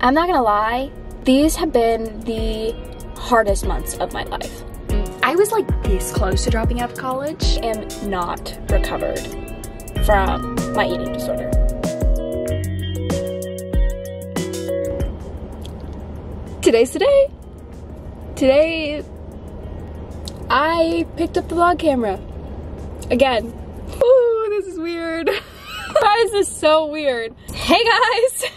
I'm not gonna lie, these have been the hardest months of my life. I was like this close to dropping out of college. I am not recovered from my eating disorder. Today's today. Today, I picked up the vlog camera. Again. Ooh, this is weird. Why is this so weird? Hey guys!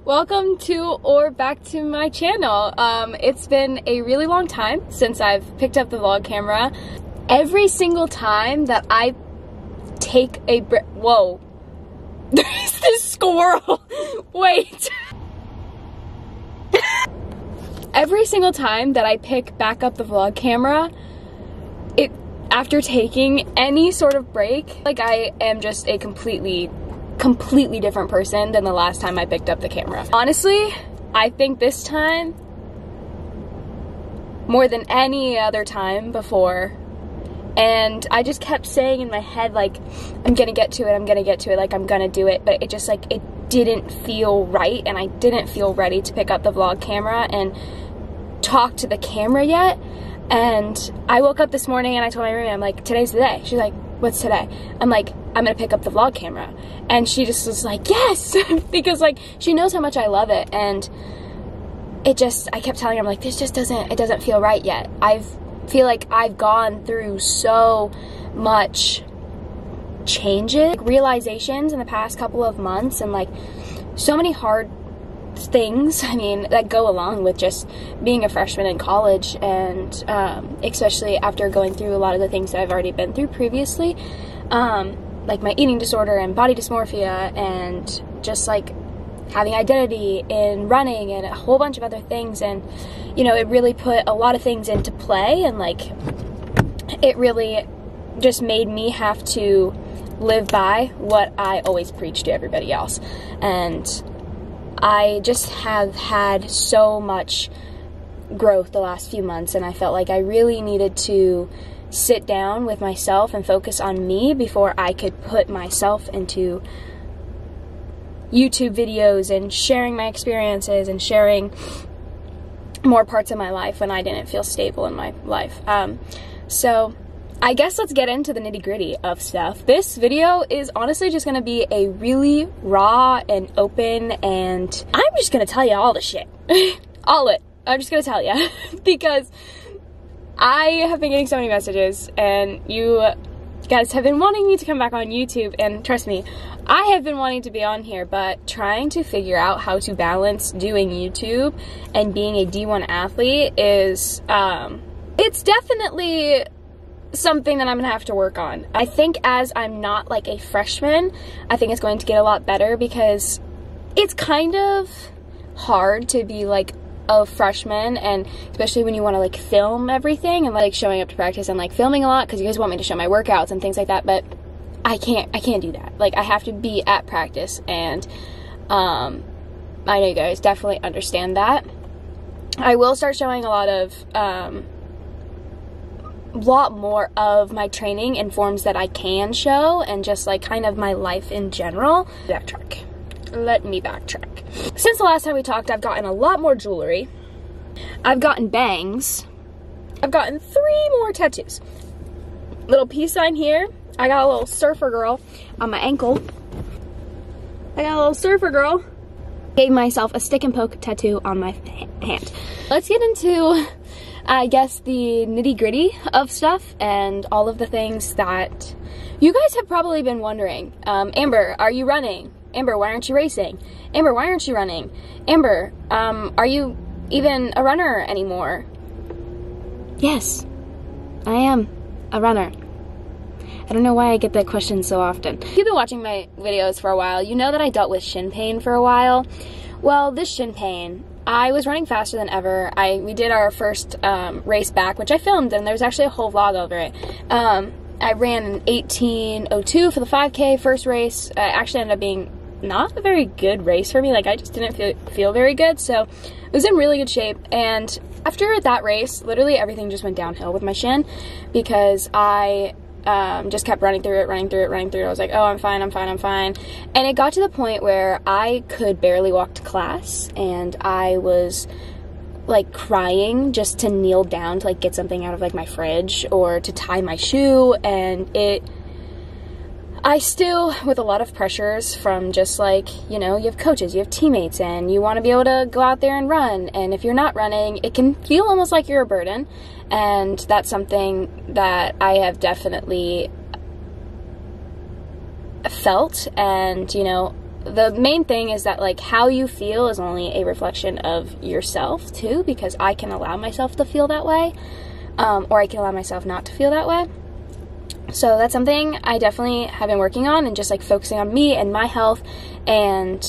Welcome to or back to my channel. It's been a really long time since I've picked up the vlog camera. Every single time that I take a break, whoa. There's this squirrel. Wait. Every single time that I pick back up the vlog camera, after taking any sort of break, like I am just a completely different person than the last time I picked up the camera. Honestly, I think this time, more than any other time before, and I just kept saying in my head, like, I'm gonna get to it, I'm gonna get to it, like, I'm gonna do it, but it just, like, it didn't feel right, and I didn't feel ready to pick up the vlog camera and talk to the camera yet. And I woke up this morning and I told my roommate, I'm like, today's the day. She's like, what's today? I'm like, I'm gonna pick up the vlog camera. And she just was like, yes! Because like, she knows how much I love it. And I kept telling her, I'm like, this just it doesn't feel right yet. Feel like I've gone through so much changes, like realizations in the past couple of months, and like so many hard things, I mean, that go along with just being a freshman in college, and especially after going through a lot of the things that I've already been through previously, like my eating disorder and body dysmorphia, and just like having identity in running and a whole bunch of other things. And you know, it really put a lot of things into play, and like it really just made me have to live by what I always preach to everybody else. And I just have had so much growth the last few months, and I felt like I really needed to sit down with myself and focus on me before I could put myself into YouTube videos and sharing my experiences and sharing more parts of my life when I didn't feel stable in my life. So I guess let's get into the nitty-gritty of stuff. This video is honestly just gonna be a really raw and open, and I'm just gonna tell you all the shit. All it. I'm just gonna tell you. Because I have been getting so many messages, and you guys have been wanting me to come back on YouTube, and trust me, I have been wanting to be on here, but trying to figure out how to balance doing YouTube and being a D1 athlete is, it's definitely something that I'm gonna have to work on. I think as I'm not like a freshman, I think it's going to get a lot better, because it's kind of hard to be like a freshman, and especially when you want to like film everything and like showing up to practice and like filming a lot because you guys want me to show my workouts and things like that, but I can't do that. Like, I have to be at practice, and I know you guys definitely understand that. I will start showing a lot more of my training in forms that I can show, and just like kind of my life in general. Backtrack. Let me backtrack. Since the last time we talked, I've gotten a lot more jewelry. I've gotten bangs. I've gotten 3 more tattoos. Little peace sign here. I got a little surfer girl on my ankle. I got a little surfer girl. Gave myself a stick and poke tattoo on my hand. Let's get into, I guess, the nitty-gritty of stuff and all of the things that you guys have probably been wondering. Amber, are you running? Amber, why aren't you racing? Amber, why aren't you running? Amber, are you even a runner anymore? Yes, I am a runner. I don't know why I get that question so often. If you've been watching my videos for a while, you know that I dealt with shin pain for a while. Well, this shin pain, I was running faster than ever. We did our first race back, which I filmed, and there's actually a whole vlog over it. I ran an 18:02 for the 5K first race. It actually ended up being not a very good race for me. Like, I just didn't feel very good, so it was in really good shape. And after that race, literally everything just went downhill with my shin, because I just kept running through it. I was like, oh, I'm fine. And it got to the point where I could barely walk to class, and I was like crying just to kneel down to like get something out of like my fridge or to tie my shoe. And I still, with a lot of pressures from just like, you know, you have coaches, you have teammates, and you want to be able to go out there and run. And if you're not running, it can feel almost like you're a burden. And that's something that I have definitely felt. And, you know, the main thing is that like how you feel is only a reflection of yourself too, because I can allow myself to feel that way, or I can allow myself not to feel that way. So that's something I definitely have been working on, and just like focusing on me and my health, and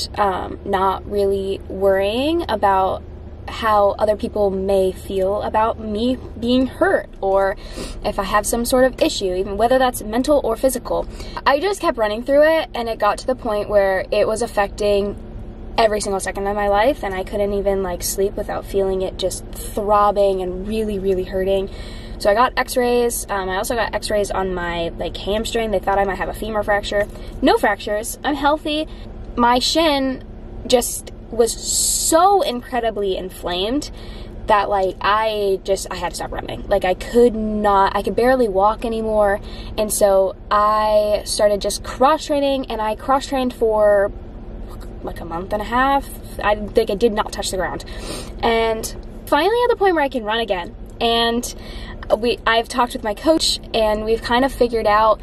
not really worrying about how other people may feel about me being hurt, or if I have some sort of issue, even whether that's mental or physical. I just kept running through it, and it got to the point where it was affecting every single second of my life, and I couldn't even like sleep without feeling it just throbbing and really, really hurting. So I got x-rays. I also got x-rays on my like hamstring. They thought I might have a femur fracture. No fractures. I'm healthy. My shin just was so incredibly inflamed that like I had to stop running. Like I could barely walk anymore. And so I started just cross training, and I cross trained for like a month and a half. I think I did not touch the ground. And finally at the point where I can run again. And I've talked with my coach, and we've kind of figured out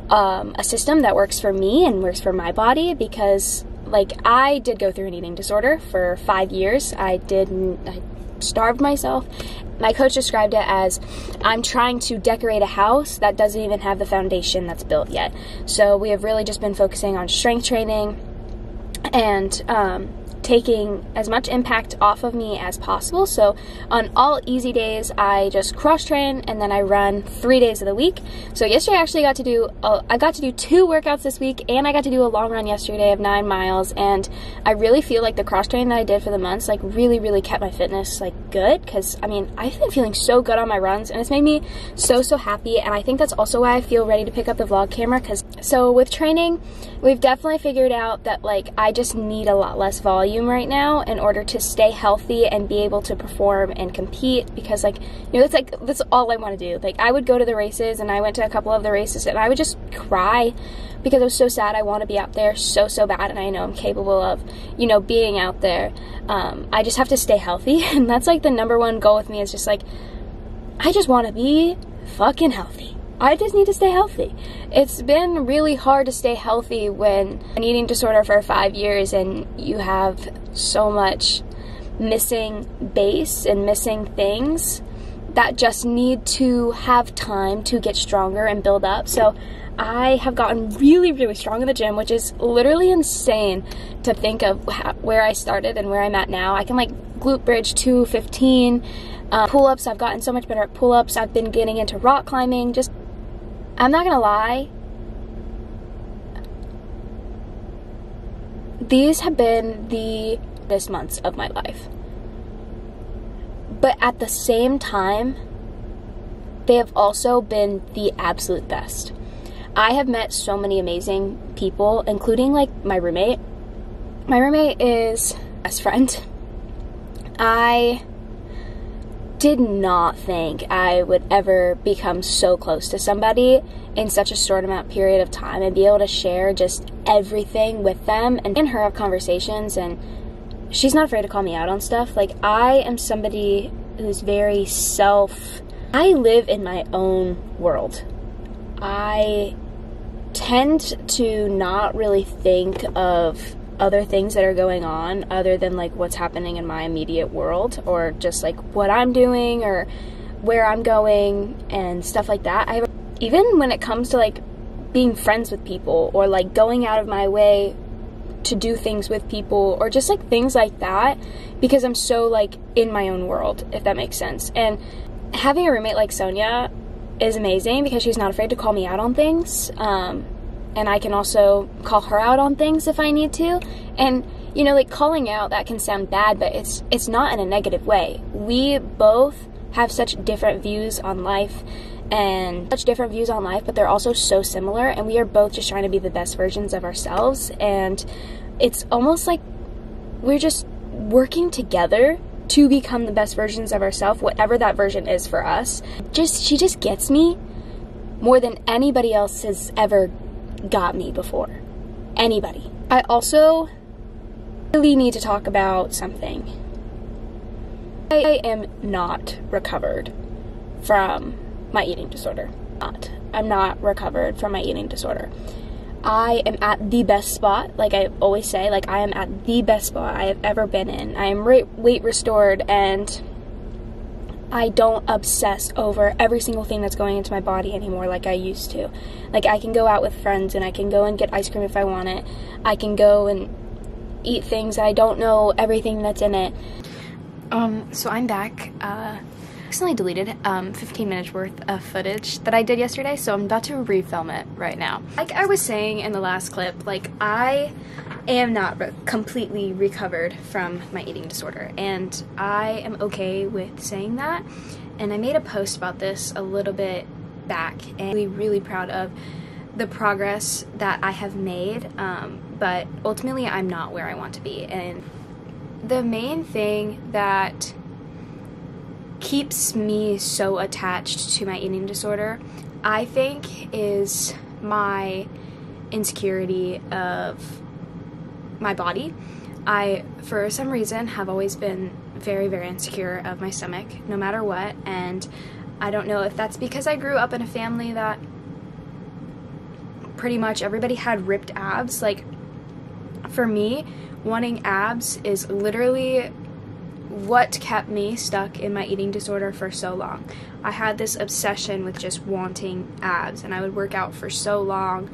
a system that works for me and works for my body, because like I did go through an eating disorder for 5 years. I starved myself. My coach described it as I'm trying to decorate a house that doesn't even have the foundation that's built yet. So we have really just been focusing on strength training and taking as much impact off of me as possible. So on all easy days, I just cross train, and then I run 3 days of the week. So yesterday I actually got to do 2 workouts this week, and I got to do a long run yesterday of 9 miles. And I really feel like the cross train that I did for the months like really kept my fitness like good, because I mean I've been feeling so good on my runs, and it's made me so happy. And I think that's also why I feel ready to pick up the vlog camera, because so with training we've definitely figured out that like I just need a lot less volume right now in order to stay healthy and be able to perform and compete, because like, you know, that's all I want to do. Like I would go to the races, and I went to a couple of the races, and I would just cry because I was so sad. I want to be out there so bad, and I know I'm capable of, you know, being out there. I just have to stay healthy, and that's like the #1 goal with me, is just like I just want to be fucking healthy. I just need to stay healthy. It's been really hard to stay healthy when an eating disorder for 5 years, and you have so much missing base and missing things that just need to have time to get stronger and build up. So I have gotten really strong in the gym, which is literally insane to think of where I started and where I'm at now. I can like glute bridge 215, pull-ups. I've gotten so much better at pull-ups. I've been getting into rock climbing. Just, I'm not gonna lie, these have been the best months of my life. But at the same time, they have also been the absolute best. I have met so many amazing people, including like my roommate. My roommate is my best friend. I did not think I would ever become so close to somebody in such a short period of time, and be able to share just everything with them, and in her have conversations, and she's not afraid to call me out on stuff. Like I am somebody who's very I live in my own world. I tend to not really think of other things that are going on other than like what's happening in my immediate world, or just like what I'm doing or where I'm going and stuff like that. Even when it comes to like being friends with people, or like going out of my way to do things with people, or just like things like that, because I'm so like in my own world, if that makes sense. And having a roommate like Sonia is amazing, because she's not afraid to call me out on things, and I can also call her out on things if I need to. And you know, like calling out, that can sound bad, but it's not in a negative way. We both have such different views on life and such different views on life, but they're also so similar, and we are both just trying to be the best versions of ourselves. And it's almost like we're just working together to become the best versions of ourselves, whatever that version is for us. She just gets me more than anybody else has ever got me before. Anybody. I also really need to talk about something. I am not recovered from my eating disorder. I'm not recovered from my eating disorder. I am at the best spot, like I always say, like I am at the best spot I have ever been in. I am weight restored, and I don't obsess over every single thing that's going into my body anymore like I used to. Like, I can go out with friends and I can go and get ice cream if I want it. I can go and eat things I don't know everything that's in it. So I'm back. Recently deleted 15 minutes worth of footage that I did yesterday, so I'm about to refilm it right now. Like I was saying in the last clip, like I am not completely recovered from my eating disorder, and I am okay with saying that. And I made a post about this a little bit back, and I'm really proud of the progress that I have made, but ultimately I'm not where I want to be. And the main thing that keeps me so attached to my eating disorder, I think, is my insecurity of my body. I, for some reason, have always been very, very insecure of my stomach, no matter what, and I don't know if that's because I grew up in a family that pretty much everybody had ripped abs. Like, for me, wanting abs is literally what kept me stuck in my eating disorder for so long. I had this obsession with just wanting abs, and I would work out for so long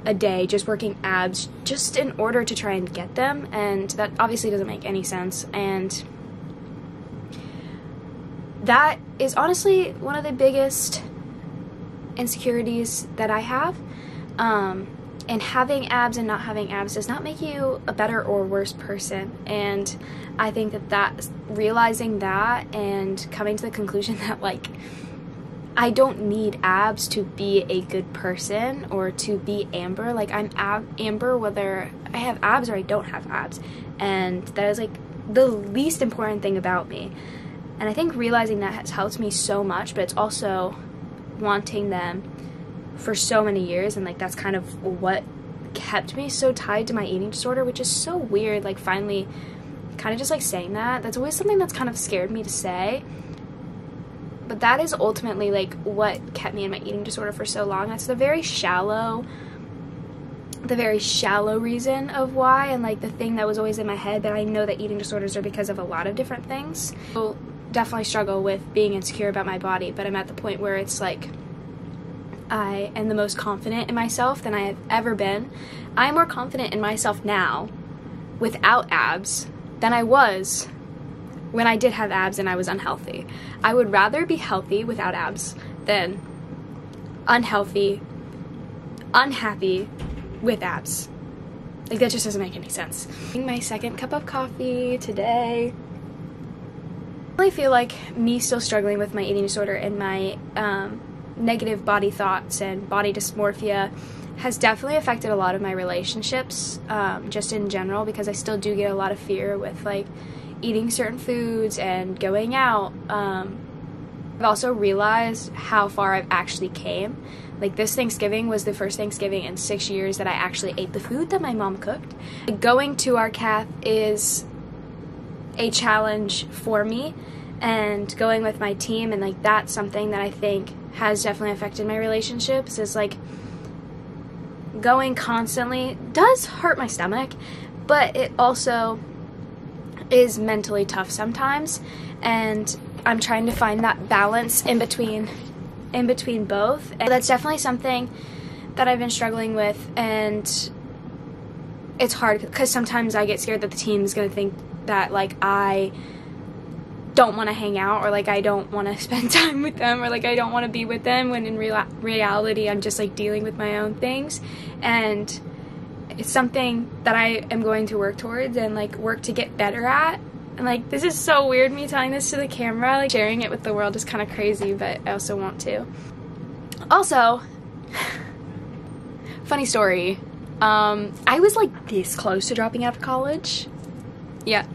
a day just working abs just in order to try and get them, and that obviously doesn't make any sense. And that is honestly one of the biggest insecurities that I have. And having abs and not having abs does not make you a better or worse person. And I think that realizing that and coming to the conclusion that, like, I don't need abs to be a good person or to be Amber. Like, I'm Amber whether I have abs or I don't have abs. And that is, like, the least important thing about me. And I think realizing that has helped me so much, but it's also wanting them for so many years, and like that's kind of what kept me so tied to my eating disorder, which is so weird. Like, finally kind of just like saying that's always something that's kind of scared me to say, but that is ultimately like what kept me in my eating disorder for so long. That's the very shallow reason of why, and like the thing that was always in my head. But I know that eating disorders are because of a lot of different things. So definitely struggle with being insecure about my body, but I'm at the point where it's like I am the most confident in myself than I have ever been. I am more confident in myself now without abs than I was when I did have abs and I was unhealthy. I would rather be healthy without abs than unhealthy, unhappy with abs. Like, that just doesn't make any sense. My second cup of coffee today. I really feel like me still struggling with my eating disorder and my negative body thoughts and body dysmorphia has definitely affected a lot of my relationships, just in general, because I still do get a lot of fear with like eating certain foods and going out. I've also realized how far I've actually came. Like, this Thanksgiving was the first Thanksgiving in 6 years that I actually ate the food that my mom cooked. Going to our calf is a challenge for me, and going with my team, and like that's something that I think has definitely affected my relationships, is like going constantly does hurt my stomach, but it also is mentally tough sometimes, and I'm trying to find that balance in between both. And that's definitely something that I've been struggling with, and it's hard because sometimes I get scared that the team is going to think that like I don't want to hang out, or like I don't want to spend time with them, or like I don't want to be with them, when in reality I'm just like dealing with my own things. And it's something that I am going to work towards and like work to get better at. And like, this is so weird, me telling this to the camera, like sharing it with the world is kind of crazy, but I also want to. Also, funny story, I was like this close to dropping out of college. Yeah.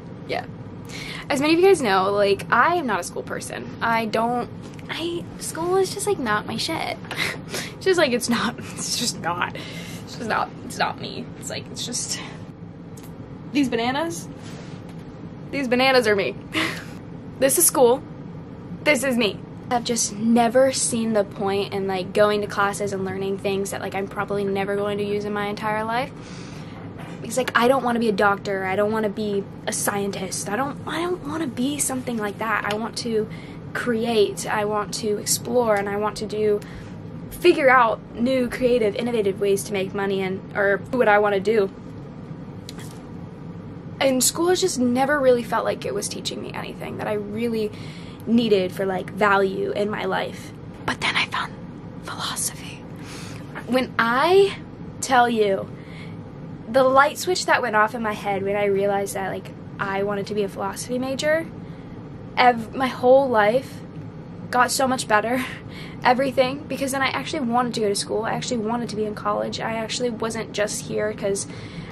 As many of you guys know, like, I am not a school person. School is just like not my shit. Just like, it's not me. It's like, it's just, these bananas are me. This is school. This is me. I've just never seen the point in like going to classes and learning things that like I'm probably never going to use in my entire life. Because like, I don't want to be a doctor. I don't want to be a scientist. I don't want to be something like that. I want to create. I want to explore, and I want to figure out new, creative, innovative ways to make money or do what I want to do. And school has just never really felt like it was teaching me anything that I really needed for like value in my life. But then I found philosophy. When I tell you the light switch that went off in my head when I realized that like I wanted to be a philosophy major, my whole life got so much better. Everything, because then I actually wanted to go to school. I actually wanted to be in college. I actually wasn't just here because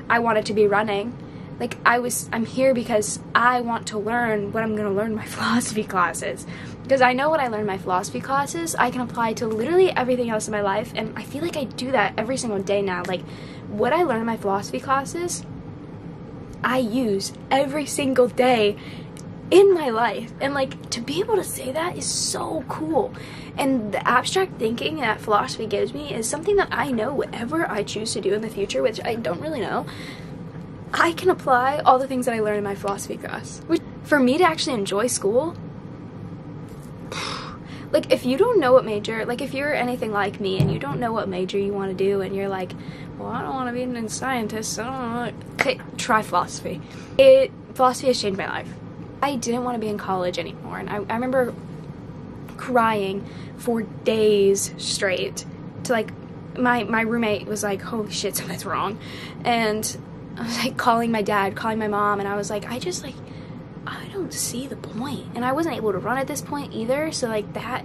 I wanted to be running. Like, I'm here because I want to learn what I'm going to learn in my philosophy classes. Because I know what I learn in my philosophy classes, I can apply to literally everything else in my life, and I feel like I do that every single day now. Like, what I learn in my philosophy classes, I use every single day in my life. And like, to be able to say that is so cool. And the abstract thinking that philosophy gives me is something that I know whatever I choose to do in the future, which I don't really know, I can apply all the things that I learned in my philosophy class. Which, for me to actually enjoy school, like, if you don't know what major, like, if you're anything like me and you don't know what major you want to do and you're like, well, I don't want to be a scientist, I don't know, okay, try philosophy. Philosophy has changed my life. I didn't want to be in college anymore, and I remember crying for days straight to, like, my roommate was like, holy shit, something's wrong. And I was like calling my dad, calling my mom, and I was like, I don't see the point. And I wasn't able to run at this point either, so like that,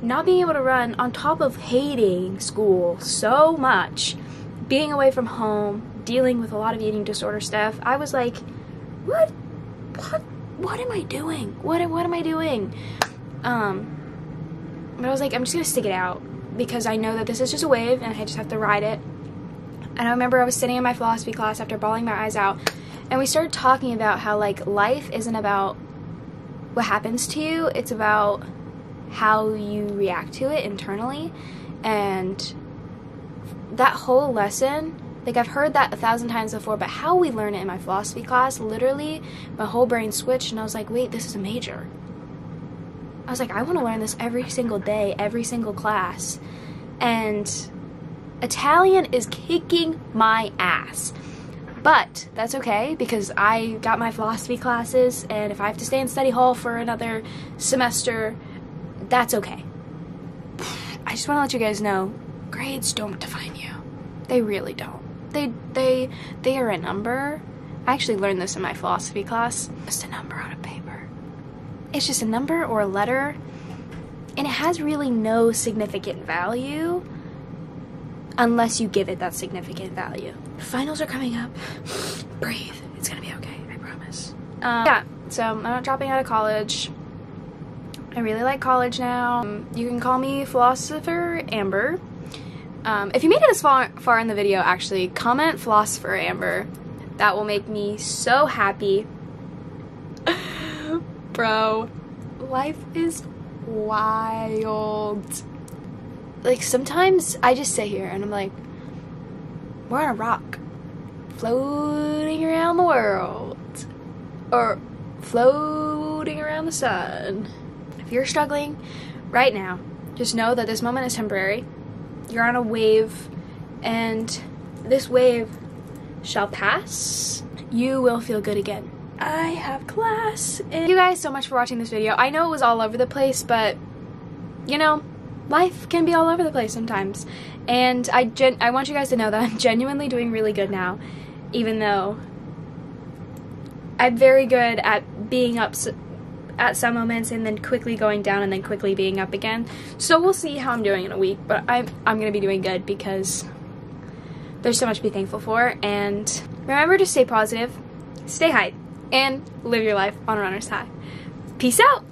not being able to run on top of hating school so much, being away from home, dealing with a lot of eating disorder stuff, I was like, what am I doing? What am I doing? But I was like, I'm just gonna stick it out because I know that this is just a wave and I just have to ride it. And I remember I was sitting in my philosophy class after bawling my eyes out, and we started talking about how like life isn't about what happens to you, it's about how you react to it internally. And that whole lesson, like, I've heard that 1,000 times before, but how we learn it in my philosophy class, literally my whole brain switched and I was like, wait, this is a major. I was like, I want to learn this every single day, every single class. And Italian is kicking my ass. But that's okay, because I got my philosophy classes, and if I have to stay in study hall for another semester, that's okay. I just want to let you guys know, grades don't define you. They really don't. They are a number. I actually learned this in my philosophy class. Just a number on a paper. It's just a number or a letter, and it has really no significant value unless you give it that significant value. Finals are coming up. Breathe. It's gonna be okay, I promise. Yeah, so I'm not dropping out of college. I really like college now. You can call me Philosopher Amber. If you made it this far in the video, actually, comment Philosopher Amber. That will make me so happy. Bro, life is wild. Like, sometimes I just sit here and I'm like, we're on a rock, floating around the world, or floating around the sun. If you're struggling right now, just know that this moment is temporary. You're on a wave, and this wave shall pass. You will feel good again. I have class. Thank you guys so much for watching this video. I know it was all over the place, but you know, life can be all over the place sometimes. And I want you guys to know that I'm genuinely doing really good now, even though I'm very good at being at some moments and then quickly going down and then quickly being up again. So we'll see how I'm doing in a week, but I'm gonna be doing good because there's so much to be thankful for. And remember to stay positive, stay hype, and live your life on a runner's high. Peace out!